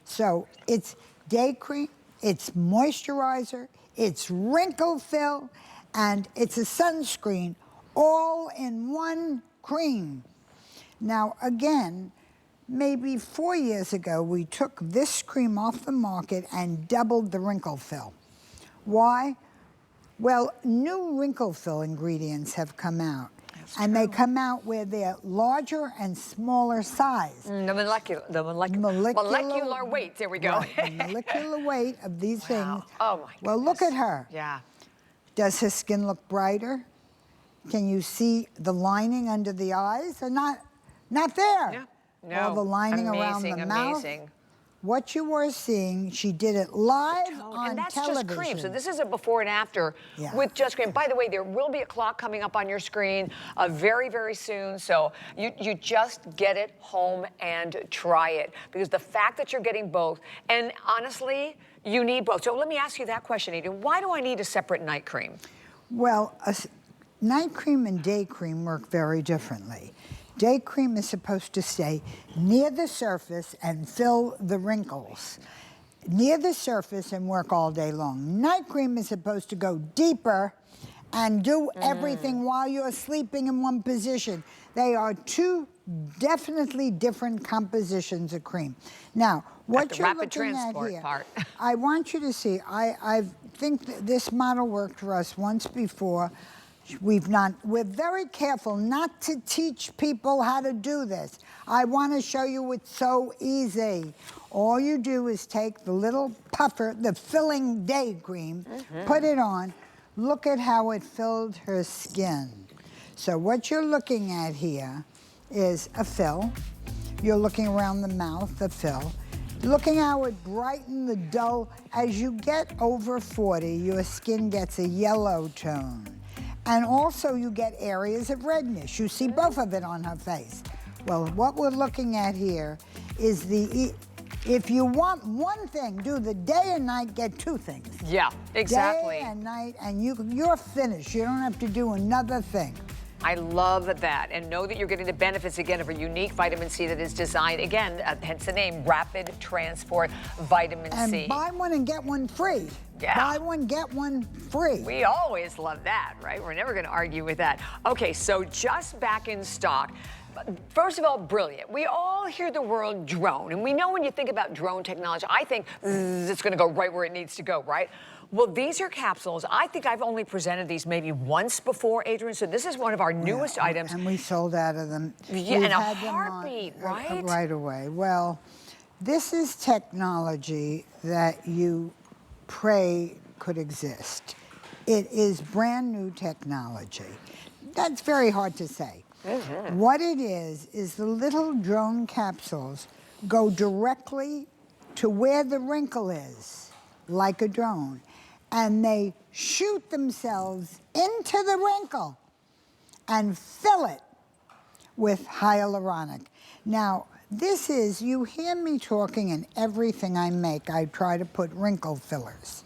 So it's day cream, it's moisturizer, it's wrinkle fill, and it's a sunscreen all in one cream. Now again, maybe 4 years ago, we took this cream off the market and doubled the wrinkle fill. Why? Well, new wrinkle fill ingredients have come out. And they come out where they're larger and smaller size. The molecular weight, there we go. Right, the molecular weight of these things. Oh my Well, look at her. Yeah. Does her skin look brighter? Can you see the lining under the eyes? Or not there. Yeah. No. All the lining around the mouth. Amazing. What you were seeing, she did it live on And that's television. just cream. So this is a before and after Yeah. with just cream. By the way, there will be a clock coming up on your screen very, very soon. So you just get it home and try it. Because the fact that you're getting both, and honestly, you need both. So let me ask you that question, Adrienne. Why do I need a separate night cream? Well, night cream and day cream work very differently. Day cream is supposed to stay near the surface and fill the wrinkles. Near the surface and work all day long. Night cream is supposed to go deeper and do everything while you're sleeping in one position. They are two definitely different compositions of cream. Now, what you're looking at here, I want you to see, I think that this model worked for us once before. We're very careful not to teach people how to do this. I want to show you it's so easy. All you do is take the little puffer, the filling day cream, put it on. Look at how it filled her skin. So what you're looking at here is a fill. You're looking around the mouth, the fill. Looking how it brightened the dull. As you get over 40, your skin gets a yellow tone. And also you get areas of redness. You see both of it on her face. Well, what we're looking at here is if you want one thing, do the day and night, get two things. Yeah, exactly. Day and night, and you're finished. You don't have to do another thing. I love that. And know that you're getting the benefits, again, of a unique vitamin C that is designed, again, hence the name, Rapid Transport Vitamin C. And buy one and get one free. Yeah. Buy one, get one free. We always love that, right? We're never going to argue with that. Okay, so just back in stock. First of all, brilliant. We all hear the word drone, and we know when you think about drone technology, I think it's going to go right where it needs to go, right? Well, these are capsules. I think I've only presented these maybe once before, Adrienne, so this is one of our newest items. And we sold out of them. Yeah, in a heartbeat, right? Right away. Well, this is technology that you pray could exist. It is brand new technology. That's very hard to say. What it is the little drone capsules go directly to where the wrinkle is, like a drone, and they shoot themselves into the wrinkle and fill it with hyaluronic. Now, this is, you hear me talking in everything I make, I try to put wrinkle fillers.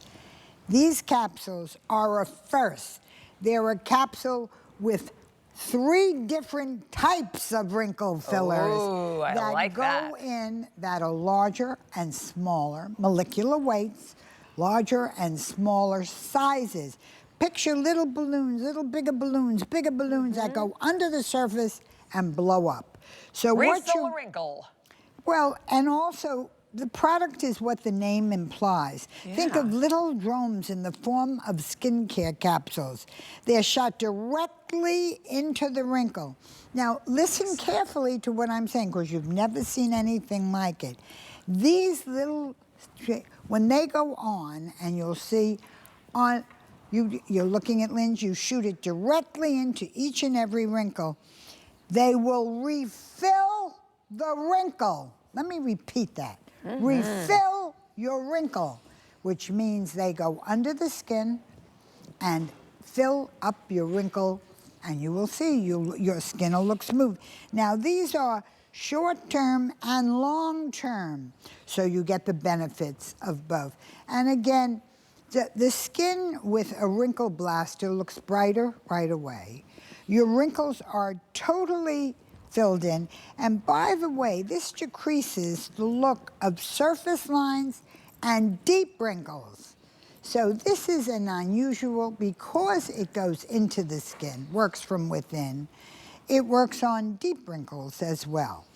These capsules are a first. They're a capsule with 3 different types of wrinkle fillers that go in that are larger and smaller, molecular weights, larger and smaller sizes. Picture little balloons, little bigger balloons that go under the surface and blow up. So Refill a wrinkle. Well, and also the product is what the name implies. Yeah. Think of little drones in the form of skincare capsules. They're shot directly into the wrinkle. Now, listen carefully to what I'm saying, because you've never seen anything like it. These little, when they go on, and you'll see on you're looking at Lynn's, you shoot it directly into each and every wrinkle. They will refill the wrinkle. Let me repeat that. Refill your wrinkle, which means they go under the skin and fill up your wrinkle, and you will see your skin will look smooth. Now, these are short-term and long-term, so you get the benefits of both. And again, the skin with a wrinkle blaster looks brighter right away. Your wrinkles are totally filled in. And by the way, this decreases the look of surface lines and deep wrinkles. So this is an unusual, because it goes into the skin, works from within, it works on deep wrinkles as well.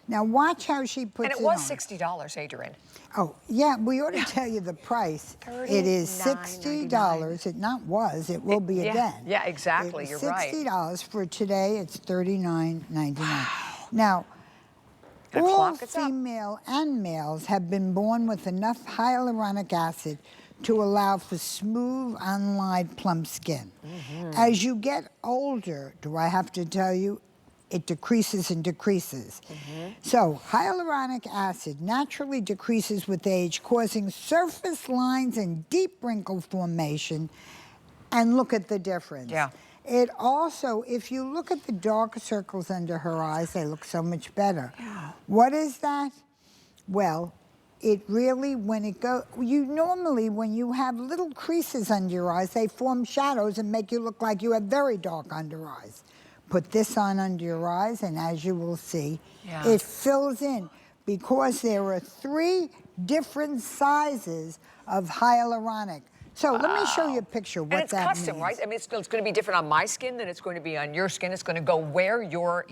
Now watch how she puts it on. And it was $60, Adrienne. Oh, yeah, we ought to tell you the price. It is $60. It will be again. Yeah, exactly, you're right. $60 for today, it's $39.99. Wow. Now, Gonna all clock us up. female and males have been born with enough hyaluronic acid to allow for smooth, unlined, plump skin. As you get older, do I have to tell you, it decreases and decreases. So hyaluronic acid naturally decreases with age, causing surface lines and deep wrinkle formation. And look at the difference. Yeah. It also, if you look at the dark circles under her eyes, they look so much better. Yeah. What is that? Well, it really, when it goes, normally when you have little creases under your eyes, they form shadows and make you look like you have very dark under eyes. Put this on under your eyes, and as you will see, it fills in, because there are 3 different sizes of hyaluronic. So let me show you a picture of what that means. And it's custom, right? I mean, it's going to be different on my skin than it's going to be on your skin. It's going to go where your,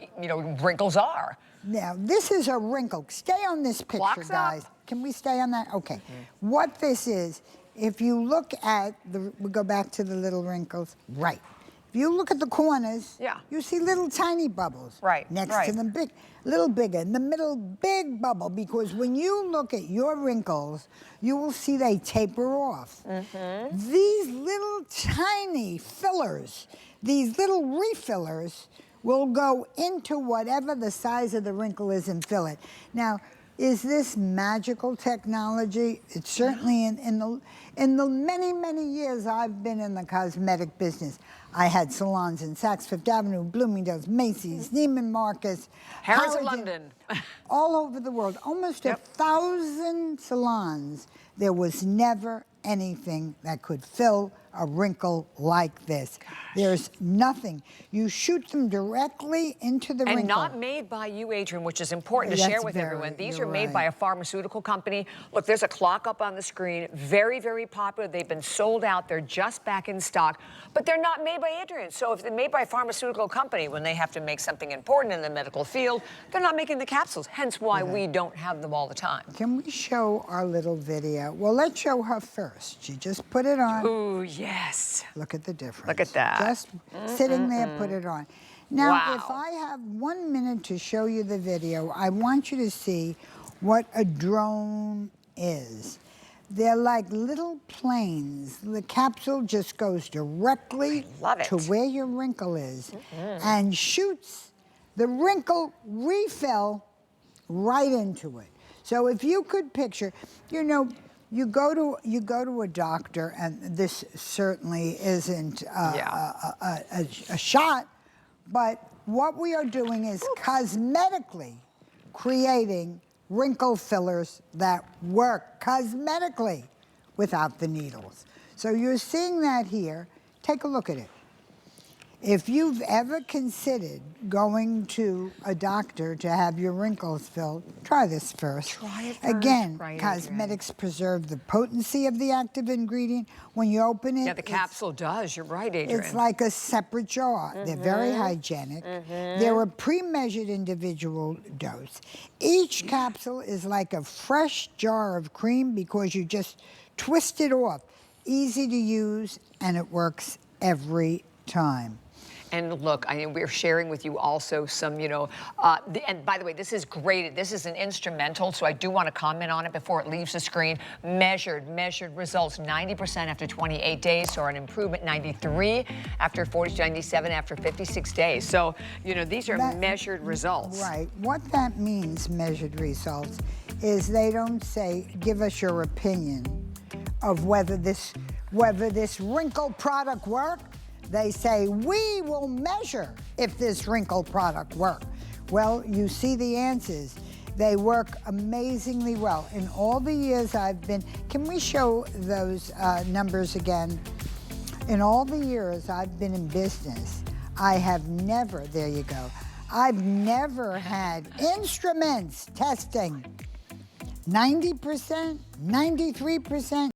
wrinkles are. Now, this is a wrinkle. Stay on this picture, Clock's guys. up. Can we stay on that? Okay. What this is, if you look at we go back to the little wrinkles, right. If you look at the corners, you see little tiny bubbles. Right. Next to them, big, little bigger. In the middle, big bubble, because when you look at your wrinkles, you will see they taper off. These little tiny fillers, these little refillers, will go into whatever the size of the wrinkle is and fill it. Now, is this magical technology? It's certainly in the many, many years I've been in the cosmetic business. I had salons in Saks Fifth Avenue, Bloomingdale's, Macy's, Neiman Marcus, Harrods of London. all over the world, almost 1,000 salons. There was never anything that could fill a wrinkle like this. There's nothing. You shoot them directly into the wrinkle. And not made by you, Adrienne, which is important to share with everyone. These are made by a pharmaceutical company. Look, there's a clock up on the screen. Very, very popular. They've been sold out. They're just back in stock. But they're not made by Adrienne. So if they're made by a pharmaceutical company, when they have to make something important in the medical field, they're not making the capsules. Hence why we don't have them all the time. Can we show our little video? Well, let's show her first. She just put it on. Ooh, yes. Look at the difference. Look at that. Just sitting there, put it on. Now, if I have 1 minute to show you the video, I want you to see what a drone is. They're like little planes. The capsule just goes directly to where your wrinkle is and shoots the wrinkle refill right into it. So if you could picture, you go to a doctor, and this certainly isn't a shot, but what we are doing is cosmetically creating wrinkle fillers that work cosmetically without the needles. So you're seeing that here. Take a look at it. If you've ever considered going to a doctor to have your wrinkles filled, try this first. Try it first. Again, Right, cosmetics preserve the potency of the active ingredient. When you open it, yeah, the capsule does. You're right, Adrienne. it's like a separate jar. They're very hygienic. They're a pre-measured individual dose. Each capsule is like a fresh jar of cream because you just twist it off. Easy to use, and it works every time. And look, I mean, we're sharing with you also some, you know, and by the way, this is graded. This is an instrumental, so I do want to comment on it before it leaves the screen. Measured results 90% after 28 days, or an improvement 93 after 40 to 97 after 56 days. So, you know, these are measured results. Right. What that means, measured results, is they don't say, give us your opinion of whether this wrinkle product worked. They say, we will measure if this wrinkle product worked. Well, you see the answers. They work amazingly well. In all the years I've been, can we show those numbers again? In all the years I've been in business, I have never, there you go, I've never had instruments testing 90%, 93%.